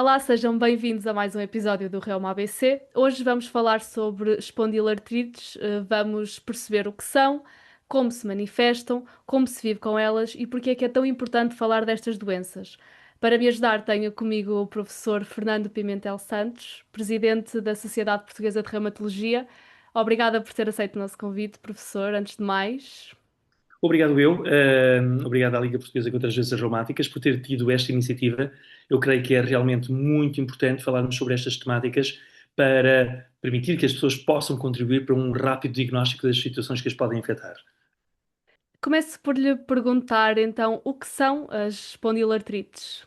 Olá, sejam bem-vindos a mais um episódio do Reuma ABC. Hoje vamos falar sobre espondilartrites, vamos perceber o que são, como se manifestam, como se vive com elas e porque é que é tão importante falar destas doenças. Para me ajudar, tenho comigo o professor Fernando Pimentel Santos, presidente da Sociedade Portuguesa de Reumatologia. Obrigada por ter aceito o nosso convite, professor, antes de mais. Obrigado eu, obrigado à Liga Portuguesa contra as Doenças Reumáticas por ter tido esta iniciativa. Eu creio que é realmente muito importante falarmos sobre estas temáticas para permitir que as pessoas possam contribuir para um rápido diagnóstico das situações que as podem afetar. Começo por lhe perguntar, então, o que são as espondilartrites?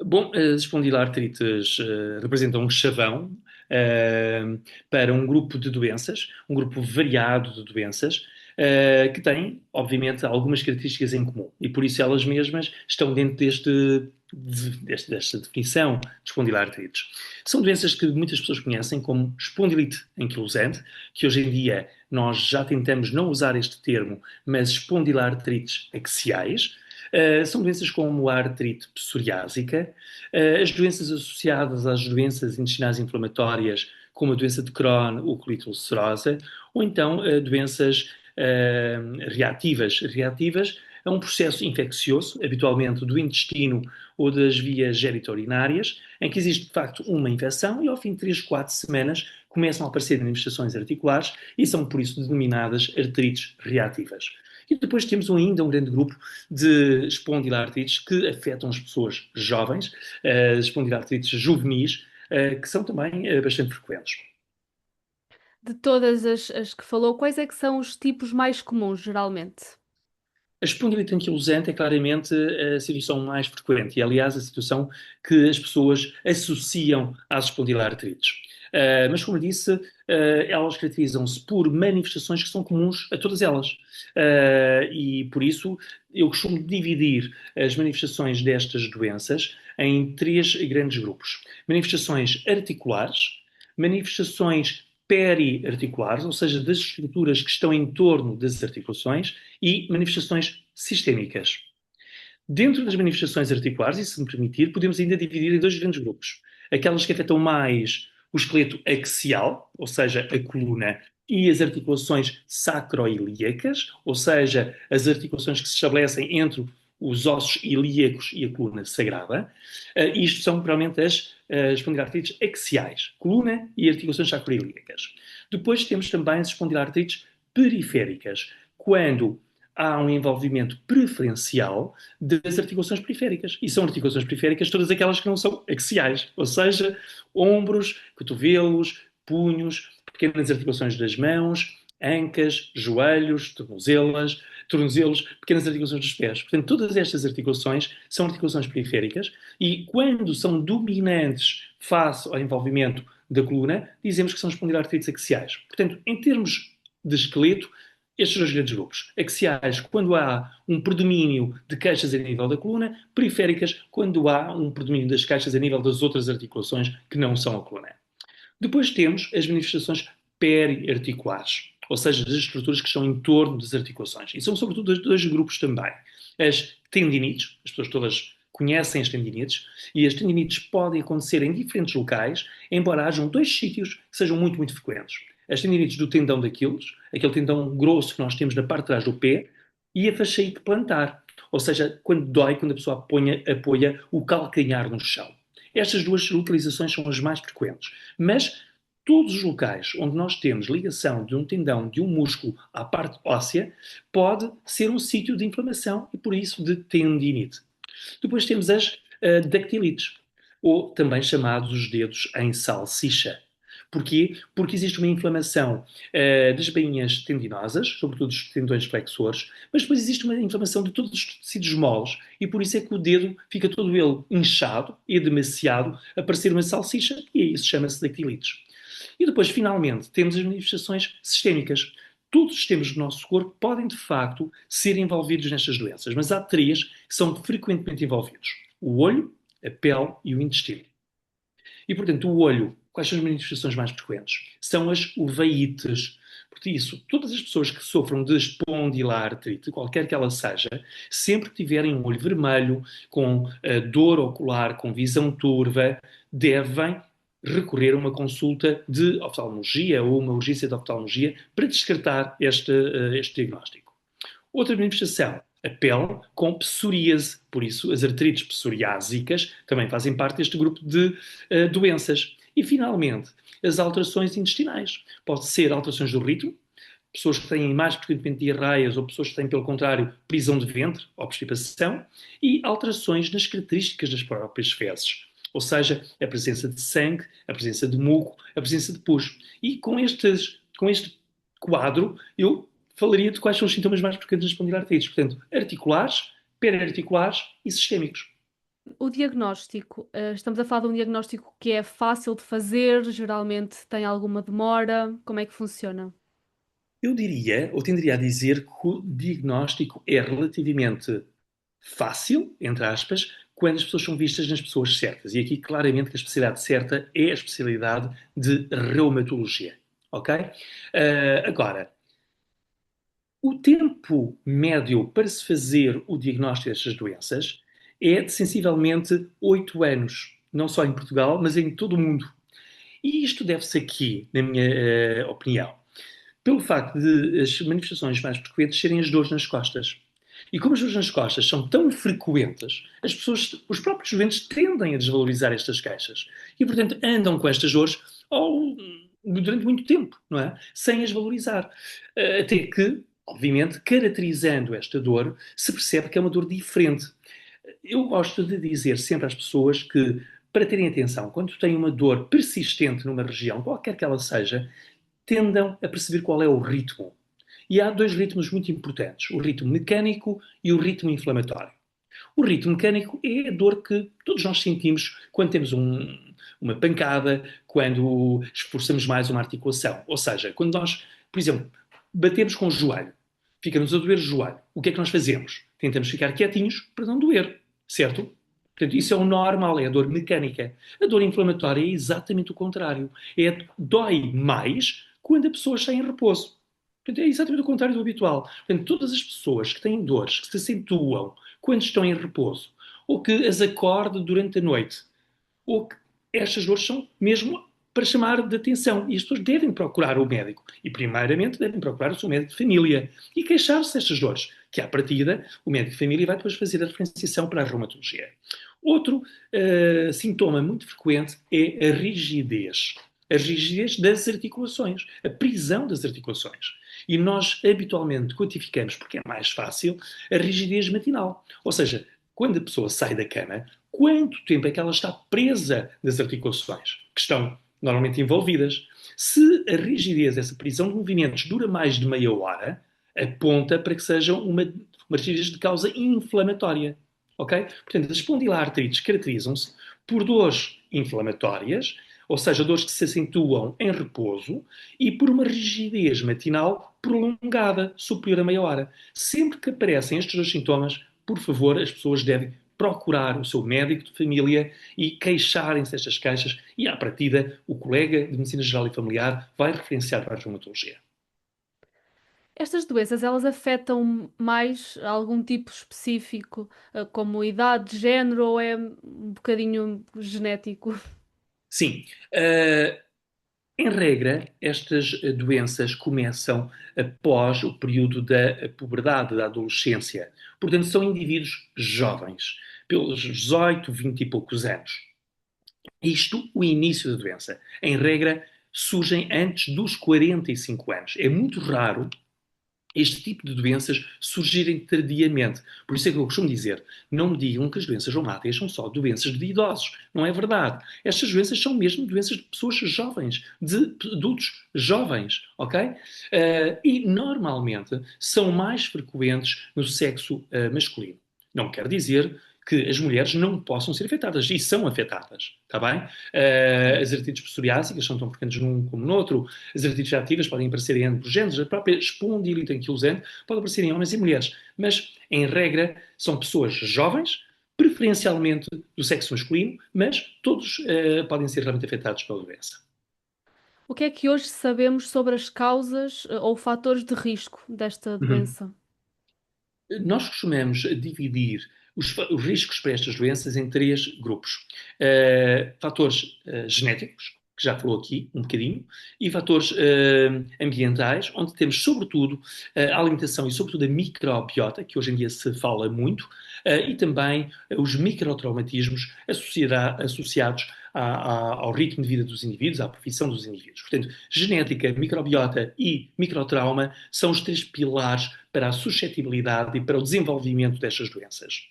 Bom, as espondilartrites representam um chavão eh, para um grupo de doenças, um grupo variado de doenças, que têm, obviamente, algumas características em comum. E por isso elas mesmas estão dentro desta definição de espondilartrites. São doenças que muitas pessoas conhecem como espondilite anquilosante, que hoje em dia nós já tentamos não usar este termo, mas espondilartrites axiais. São doenças como a artrite psoriásica, as doenças associadas às doenças intestinais inflamatórias, como a doença de Crohn ou colite ulcerosa, ou então doenças reativas. Reativas a um processo infeccioso, habitualmente do intestino ou das vias geniturinárias, em que existe de facto uma infecção e ao fim de 3, 4 semanas começam a aparecer manifestações articulares e são por isso denominadas artrites reativas. E depois temos ainda um grande grupo de espondilartrites que afetam as pessoas jovens, as espondilartrites juvenis, que são também bastante frequentes. De todas as que falou, quais é que são os tipos mais comuns, geralmente? A espondilite anquilosante é claramente a situação mais frequente e, aliás, a situação que as pessoas associam às espondilartrites. Mas, como disse, elas caracterizam-se por manifestações que são comuns a todas elas. E, por isso, eu costumo dividir as manifestações destas doenças em três grandes grupos: manifestações articulares, manifestações periarticulares, ou seja, das estruturas que estão em torno das articulações, e manifestações sistêmicas. Dentro das manifestações articulares, e se me permitir, podemos ainda dividir em dois grandes grupos. Aquelas que afetam mais o esqueleto axial, ou seja, a coluna, e as articulações sacroiliacas, ou seja, as articulações que se estabelecem entre os ossos ilíacos e a coluna sagrada. Isto são provavelmente as espondilartrites axiais, coluna e articulações sacroiliacas. Depois temos também as espondilartrites periféricas, quando há um envolvimento preferencial das articulações periféricas. E são articulações periféricas todas aquelas que não são axiais, ou seja, ombros, cotovelos, punhos, pequenas articulações das mãos, ancas, joelhos, tornozelos, pequenas articulações dos pés. Portanto, todas estas articulações são articulações periféricas e quando são dominantes face ao envolvimento da coluna, dizemos que são espondilartrites axiais. Portanto, em termos de esqueleto, estes dois grandes grupos. Axiais, quando há um predomínio de queixas a nível da coluna, periféricas, quando há um predomínio das queixas a nível das outras articulações que não são a coluna. Depois temos as manifestações periarticulares, ou seja, das estruturas que estão em torno das articulações. E são sobretudo dois grupos também. As tendinites, as pessoas todas conhecem as tendinites, e as tendinites podem acontecer em diferentes locais, embora hajam dois sítios que sejam muito, muito frequentes. As tendinites do tendão de Aquiles, aquele tendão grosso que nós temos na parte de trás do pé, e a fasciite plantar, ou seja, quando dói, quando a pessoa apoia o calcanhar no chão. Estas duas localizações são as mais frequentes. Mas todos os locais onde nós temos ligação de um tendão, de um músculo à parte óssea, pode ser um sítio de inflamação e, por isso, de tendinite. Depois temos as dactilites, ou também chamados os dedos em salsicha. Porquê? Porque existe uma inflamação das bainhas tendinosas, sobretudo dos tendões flexores, mas depois existe uma inflamação de todos os tecidos moles e por isso é que o dedo fica todo ele inchado e demasiado a parecer uma salsicha e isso chama-se dactilites. E depois, finalmente, temos as manifestações sistémicas. Todos os sistemas do nosso corpo podem, de facto, ser envolvidos nestas doenças, mas há três que são frequentemente envolvidos: o olho, a pele e o intestino. E, portanto, o olho, quais são as manifestações mais frequentes? São as uveites. Por isso, todas as pessoas que sofram de espondilartrite, qualquer que ela seja, sempre que tiverem um olho vermelho, com dor ocular, com visão turva, devem recorrer a uma consulta de oftalmologia ou uma urgência de oftalmologia para descartar este diagnóstico. Outra manifestação, a pele com psoríase. Por isso, as artrites psoriásicas também fazem parte deste grupo de doenças. E, finalmente, as alterações intestinais. Pode ser alterações do ritmo, pessoas que têm mais frequentemente diarreias ou pessoas que têm, pelo contrário, prisão de ventre, obstipação, e alterações nas características das próprias fezes. Ou seja, a presença de sangue, a presença de muco, a presença de pus. E com este quadro, eu falaria de quais são os sintomas mais frequentes das espondilartrites. Portanto, articulares, perarticulares e sistémicos. O diagnóstico, estamos a falar de um diagnóstico que é fácil de fazer, geralmente tem alguma demora, como é que funciona? Eu diria, ou tenderia a dizer, que o diagnóstico é relativamente fácil, entre aspas, quando as pessoas são vistas nas pessoas certas. E aqui, claramente, que a especialidade certa é a especialidade de reumatologia. Ok? Agora, o tempo médio para se fazer o diagnóstico destas doenças é de sensivelmente 8 anos, não só em Portugal, mas em todo o mundo. E isto deve-se aqui, na minha opinião, pelo facto de as manifestações mais frequentes serem as dores nas costas. E como as dores nas costas são tão frequentes, as pessoas, os próprios doentes tendem a desvalorizar estas queixas. E, portanto, andam com estas dores durante muito tempo, não é? Sem as valorizar. Até que, obviamente, caracterizando esta dor, se percebe que é uma dor diferente. Eu gosto de dizer sempre às pessoas que, para terem atenção, quando têm uma dor persistente numa região, qualquer que ela seja, tendam a perceber qual é o ritmo. E há dois ritmos muito importantes: o ritmo mecânico e o ritmo inflamatório. O ritmo mecânico é a dor que todos nós sentimos quando temos uma pancada, quando esforçamos mais uma articulação. Ou seja, quando nós, por exemplo, batemos com o joelho, fica-nos a doer o joelho. O que é que nós fazemos? Tentamos ficar quietinhos para não doer, certo? Portanto, isso é o normal, é a dor mecânica. A dor inflamatória é exatamente o contrário. Dói mais quando a pessoa está em repouso. Portanto, é exatamente o contrário do habitual. Portanto, todas as pessoas que têm dores, que se acentuam quando estão em repouso, ou que as acorde durante a noite, ou que estas dores são mesmo para chamar de atenção. E as pessoas devem procurar o médico. E, primeiramente, devem procurar o seu médico de família e queixar-se destas dores, que, à partida, o médico de família vai depois fazer a referenciação para a reumatologia. Outro sintoma muito frequente é a rigidez. A rigidez das articulações, a prisão das articulações. E nós habitualmente quantificamos, porque é mais fácil, a rigidez matinal. Ou seja, quando a pessoa sai da cama, quanto tempo é que ela está presa nas articulações que estão normalmente envolvidas? Se a rigidez, essa prisão de movimentos, dura mais de meia hora, aponta para que seja uma rigidez de causa inflamatória. Ok? Portanto, as espondilartrites caracterizam-se por dores inflamatórias, ou seja, dores que se acentuam em repouso, e por uma rigidez matinal prolongada, superior a meia hora. Sempre que aparecem estes dois sintomas, por favor, as pessoas devem procurar o seu médico de família e queixarem-se destas queixas e, à partida, o colega de Medicina Geral e Familiar vai referenciar para a reumatologia. Estas doenças, elas afetam mais algum tipo específico, como idade, género, ou é um bocadinho genético? Sim, em regra, estas doenças começam após o período da puberdade, da adolescência. Portanto, são indivíduos jovens, pelos 18, 20 e poucos anos. Isto, o início da doença. Em regra, surgem antes dos 45 anos. É muito raro este tipo de doenças surgirem tardiamente. Por isso é que eu costumo dizer, não me digam que as doenças reumáticas são só doenças de idosos. Não é verdade. Estas doenças são mesmo doenças de pessoas jovens, de adultos jovens, ok? E normalmente são mais frequentes no sexo masculino. Não quer dizer que as mulheres não possam ser afetadas, e são afetadas, está bem? As artrites psoriásicas são tão frequentes num como no outro, as artrites reativas podem aparecer em ambos os géneros, a própria espondilite anquilosante pode aparecer em homens e mulheres, mas, em regra, são pessoas jovens, preferencialmente do sexo masculino, mas todos podem ser realmente afetados pela doença. O que é que hoje sabemos sobre as causas ou fatores de risco desta Uhum. doença? Nós costumamos dividir os riscos para estas doenças em três grupos. Fatores genéticos, que já falou aqui um bocadinho, e fatores ambientais, onde temos sobretudo a alimentação e sobretudo a microbiota, que hoje em dia se fala muito, e também os microtraumatismos associados ao ritmo de vida dos indivíduos, à profissão dos indivíduos. Portanto, genética, microbiota e microtrauma são os três pilares para a suscetibilidade e para o desenvolvimento destas doenças.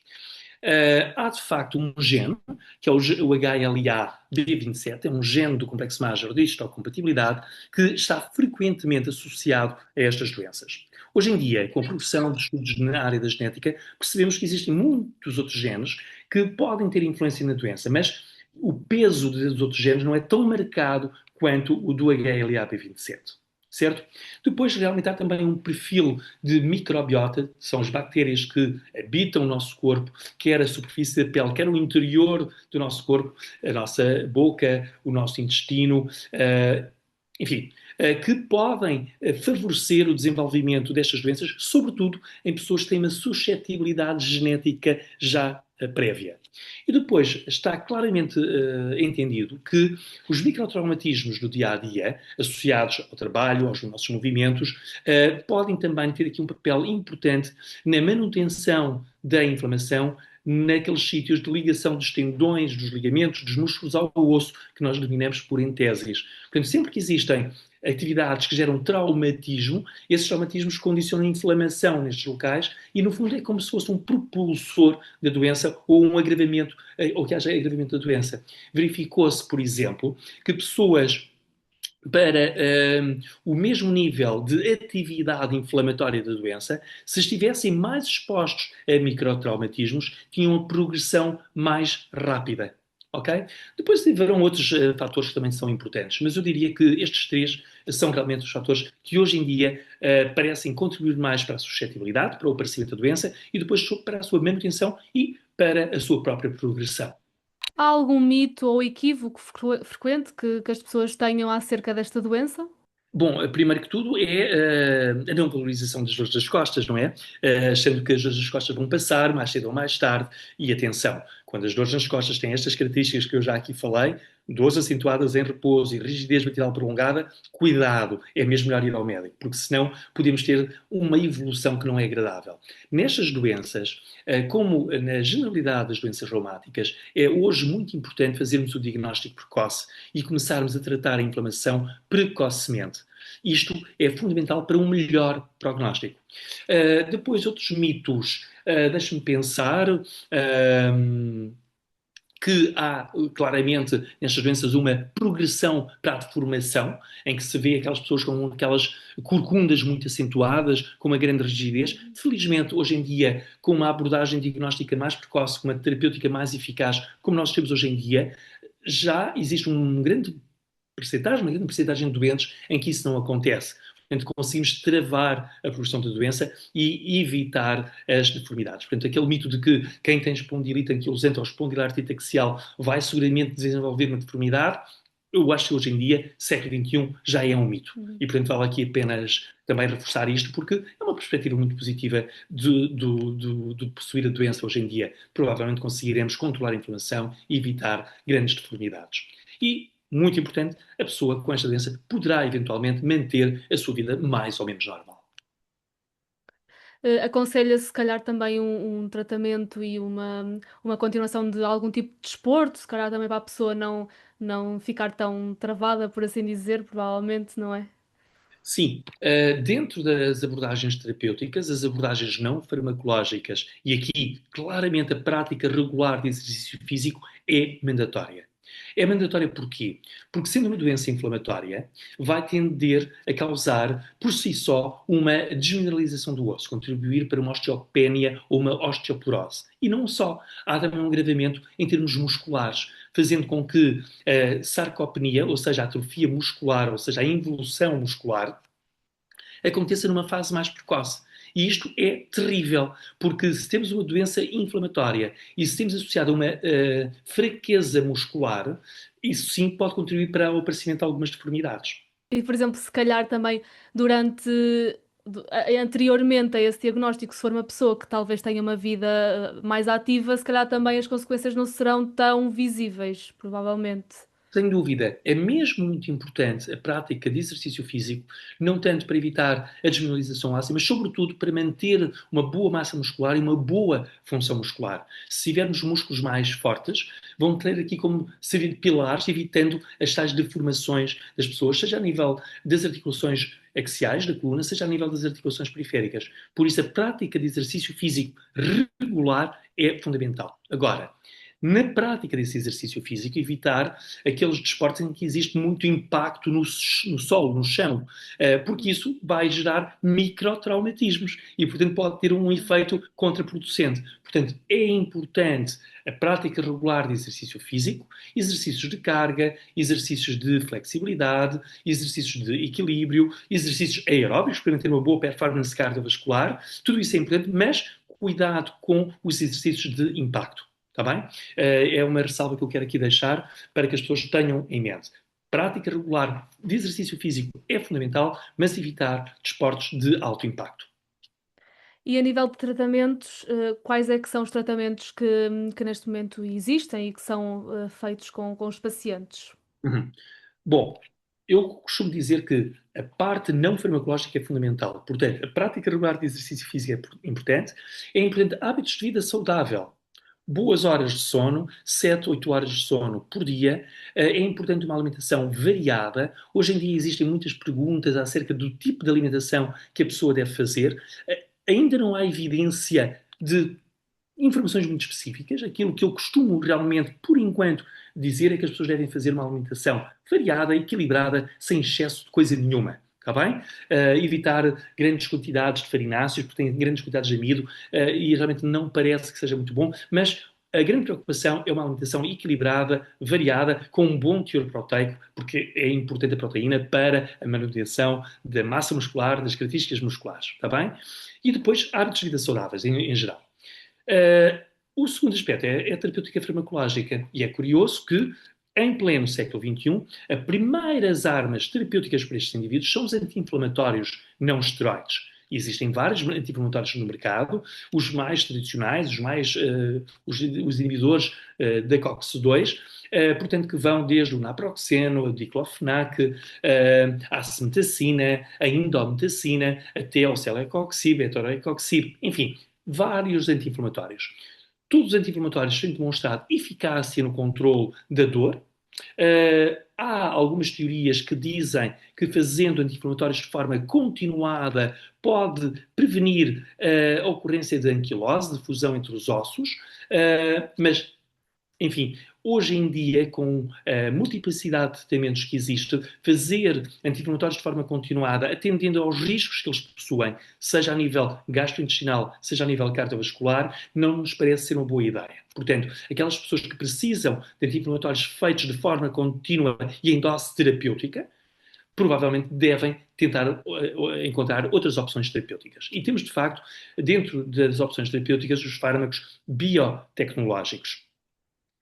Há de facto um gene, que é o HLA-B27, é um gene do complexo Major de histocompatibilidade, que está frequentemente associado a estas doenças. Hoje em dia, com a progressão de estudos na área da genética, percebemos que existem muitos outros genes que podem ter influência na doença, mas o peso dos outros genes não é tão marcado quanto o do HLA-B27. Certo? Depois, realmente, há também um perfil de microbiota, são as bactérias que habitam o nosso corpo, quer a superfície da pele, quer o interior do nosso corpo, a nossa boca, o nosso intestino, enfim, que podem favorecer o desenvolvimento destas doenças, sobretudo em pessoas que têm uma suscetibilidade genética já prévia. E depois está claramente entendido que os microtraumatismos do dia a dia, associados ao trabalho, aos nossos movimentos, podem também ter aqui um papel importante na manutenção da inflamação naqueles sítios de ligação dos tendões, dos ligamentos, dos músculos ao osso, que nós denominamos por entésias. Portanto, sempre que existem atividades que geram traumatismo, esses traumatismos condicionam a inflamação nestes locais e, no fundo, é como se fosse um propulsor da doença ou um agravamento, ou que haja agravamento da doença. Verificou-se, por exemplo, que pessoas para o mesmo nível de atividade inflamatória da doença, se estivessem mais expostos a microtraumatismos, tinham uma progressão mais rápida. Ok? Depois haverão outros fatores que também são importantes, mas eu diria que estes três são realmente os fatores que hoje em dia parecem contribuir mais para a suscetibilidade, para o aparecimento da doença e depois para a sua manutenção e para a sua própria progressão. Há algum mito ou equívoco frequente que as pessoas tenham acerca desta doença? Bom, primeiro que tudo é a não valorização das dores das costas, não é? Achando que as dores das costas vão passar mais cedo ou mais tarde. E atenção, quando as dores nas costas têm estas características que eu já aqui falei, dores acentuadas em repouso e rigidez matinal prolongada, cuidado, é mesmo melhor ir ao médico, porque senão podemos ter uma evolução que não é agradável. Nestas doenças, como na generalidade das doenças reumáticas, é hoje muito importante fazermos o diagnóstico precoce e começarmos a tratar a inflamação precocemente. Isto é fundamental para um melhor prognóstico. Depois, outros mitos. Deixa-me pensar. Que há claramente nestas doenças uma progressão para a deformação, em que se vê aquelas pessoas com aquelas corcundas muito acentuadas, com uma grande rigidez. Felizmente, hoje em dia, com uma abordagem diagnóstica mais precoce, com uma terapêutica mais eficaz, como nós temos hoje em dia, já existe uma grande percentagem de doentes em que isso não acontece. Portanto, conseguimos travar a progressão da doença e evitar as deformidades. Portanto, aquele mito de que quem tem espondilite anquilosante ou espondilartrite axial vai seguramente desenvolver uma deformidade, eu acho que hoje em dia, século XXI, já é um mito. Uhum. E, portanto, vale aqui apenas também reforçar isto, porque é uma perspectiva muito positiva de possuir a doença hoje em dia. Provavelmente conseguiremos controlar a inflamação e evitar grandes deformidades. E muito importante, a pessoa com esta doença poderá eventualmente manter a sua vida mais ou menos normal. Aconselha-se, se calhar, também um tratamento e uma continuação de algum tipo de desporto, se calhar também para a pessoa não ficar tão travada, por assim dizer, provavelmente, não é? Sim, dentro das abordagens terapêuticas, as abordagens não farmacológicas, e aqui claramente a prática regular de exercício físico é mandatória. É mandatória porquê? Porque sendo uma doença inflamatória, vai tender a causar por si só uma desmineralização do osso, contribuir para uma osteopenia ou uma osteoporose. E não só, há também um agravamento em termos musculares, fazendo com que a sarcopenia, ou seja, a atrofia muscular, ou seja, a involução muscular, aconteça numa fase mais precoce. E isto é terrível, porque se temos uma doença inflamatória e se temos associado a uma fraqueza muscular, isso sim pode contribuir para o aparecimento de algumas deformidades. E, por exemplo, se calhar também durante, anteriormente a esse diagnóstico, se for uma pessoa que talvez tenha uma vida mais ativa, se calhar também as consequências não serão tão visíveis, provavelmente. Sem dúvida, é mesmo muito importante a prática de exercício físico, não tanto para evitar a desmineralização óssea, mas sobretudo para manter uma boa massa muscular e uma boa função muscular. Se tivermos músculos mais fortes, vão ter aqui como servir de pilares, evitando as tais deformações das pessoas, seja a nível das articulações axiais da coluna, seja a nível das articulações periféricas. Por isso, a prática de exercício físico regular é fundamental. Agora, na prática desse exercício físico, evitar aqueles desportos em que existe muito impacto no solo, no chão, porque isso vai gerar microtraumatismos e, portanto, pode ter um efeito contraproducente. Portanto, é importante a prática regular de exercício físico, exercícios de carga, exercícios de flexibilidade, exercícios de equilíbrio, exercícios aeróbicos para manter uma boa performance cardiovascular. Tudo isso é importante, mas cuidado com os exercícios de impacto. Está bem? É uma ressalva que eu quero aqui deixar para que as pessoas tenham em mente. Prática regular de exercício físico é fundamental, mas evitar desportos de alto impacto. E a nível de tratamentos, quais é que são os tratamentos que neste momento existem e que são feitos com os pacientes? Uhum. Bom, eu costumo dizer que a parte não farmacológica é fundamental. Portanto, a prática regular de exercício físico é importante hábitos de vida saudável. Boas horas de sono, 7, 8 horas de sono por dia. É importante uma alimentação variada. Hoje em dia existem muitas perguntas acerca do tipo de alimentação que a pessoa deve fazer. Ainda não há evidência de informações muito específicas. Aquilo que eu costumo realmente, por enquanto, dizer é que as pessoas devem fazer uma alimentação variada, equilibrada, sem excesso de coisa nenhuma. Está bem? Evitar grandes quantidades de farináceos, porque têm grandes quantidades de amido, e realmente não parece que seja muito bom, mas a grande preocupação é uma alimentação equilibrada, variada, com um bom teor proteico, porque é importante a proteína para a manutenção da massa muscular, das características musculares, está bem? E depois, hábitos de vida saudáveis, em geral. Uh, o segundo aspecto é a terapêutica farmacológica. E é curioso que, em pleno século XXI, as primeiras armas terapêuticas para estes indivíduos são os anti-inflamatórios não esteroides. Existem vários anti-inflamatórios no mercado, os mais tradicionais, os inibidores da COX-2, portanto, que vão desde o naproxeno, a diclofenac, a acemetacina, a indometacina, até ao celecoxib, a torocoxib, enfim, vários anti-inflamatórios. Todos os anti-inflamatórios têm demonstrado eficácia no controle da dor. Há algumas teorias que dizem que fazendo anti-inflamatórios de forma continuada pode prevenir a ocorrência de anquilose, de fusão entre os ossos, mas enfim, hoje em dia, com a multiplicidade de tratamentos que existe, fazer anti-inflamatórios de forma continuada, atendendo aos riscos que eles possuem, seja a nível gastrointestinal, seja a nível cardiovascular, não nos parece ser uma boa ideia. Portanto, aquelas pessoas que precisam de anti-inflamatórios feitos de forma contínua e em dose terapêutica, provavelmente devem tentar encontrar outras opções terapêuticas. E temos, de facto, dentro das opções terapêuticas, os fármacos biotecnológicos,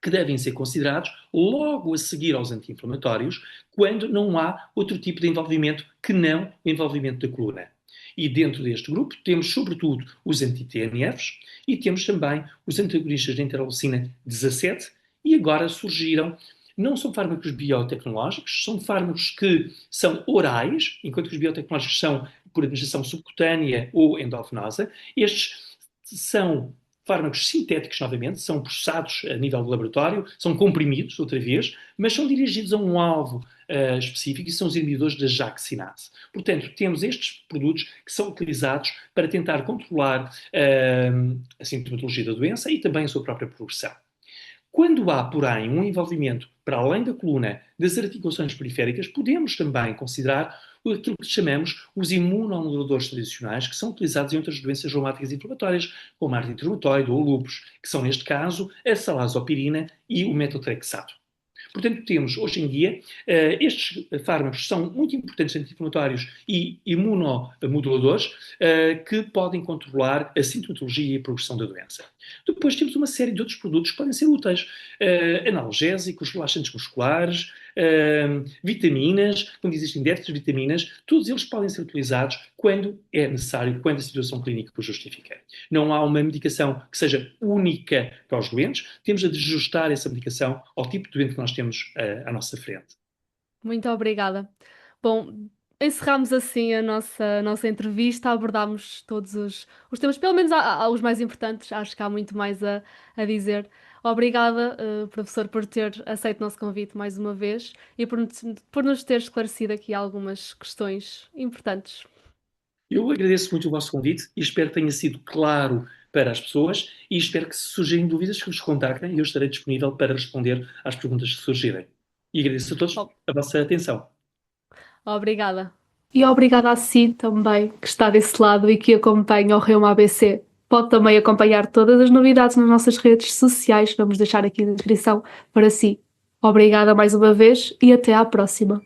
que devem ser considerados logo a seguir aos anti-inflamatórios, quando não há outro tipo de envolvimento que não o envolvimento da coluna. E dentro deste grupo temos, sobretudo, os anti-TNFs e temos também os antagonistas da interleucina 17 e agora surgiram, não são fármacos biotecnológicos, são fármacos que são orais, enquanto que os biotecnológicos são por administração subcutânea ou endovenosa. Estes são fármacos sintéticos, novamente, são processados a nível de laboratório, são comprimidos, outra vez, mas são dirigidos a um alvo específico e são os inibidores da JAK-sinase. Portanto, temos estes produtos que são utilizados para tentar controlar a sintomatologia da doença e também a sua própria progressão. Quando há, porém, um envolvimento para além da coluna das articulações periféricas, podemos também considerar aquilo que chamamos os imunomoduladores tradicionais, que são utilizados em outras doenças reumáticas inflamatórias, como a artrite reumatoide ou o lúpus, que são, neste caso, a salazopirina e o metotrexato. Portanto, temos, hoje em dia, estes fármacos são muito importantes anti-inflamatórios e imunomoduladores que podem controlar a sintomatologia e a progressão da doença. Depois temos uma série de outros produtos que podem ser úteis. Analgésicos, relaxantes musculares, vitaminas, quando existem déficits de vitaminas, todos eles podem ser utilizados quando é necessário, quando a situação clínica o justifica. Não há uma medicação que seja única para os doentes, temos de ajustar essa medicação ao tipo de doente que nós temos à nossa frente. Muito obrigada. Bom, encerramos assim a nossa entrevista, abordámos todos os temas, pelo menos os mais importantes, acho que há muito mais a dizer. Obrigada, professor, por ter aceito o nosso convite mais uma vez e por nos ter esclarecido aqui algumas questões importantes. Eu agradeço muito o vosso convite e espero que tenha sido claro para as pessoas e espero que se surgirem dúvidas que vos contactem e eu estarei disponível para responder às perguntas que surgirem. E agradeço a todos Oh, a vossa atenção. obrigada. E obrigada a si também, que está desse lado e que acompanha o Reuma ABC. Pode também acompanhar todas as novidades nas nossas redes sociais, vamos deixar aqui na descrição para si. Obrigada mais uma vez e até à próxima.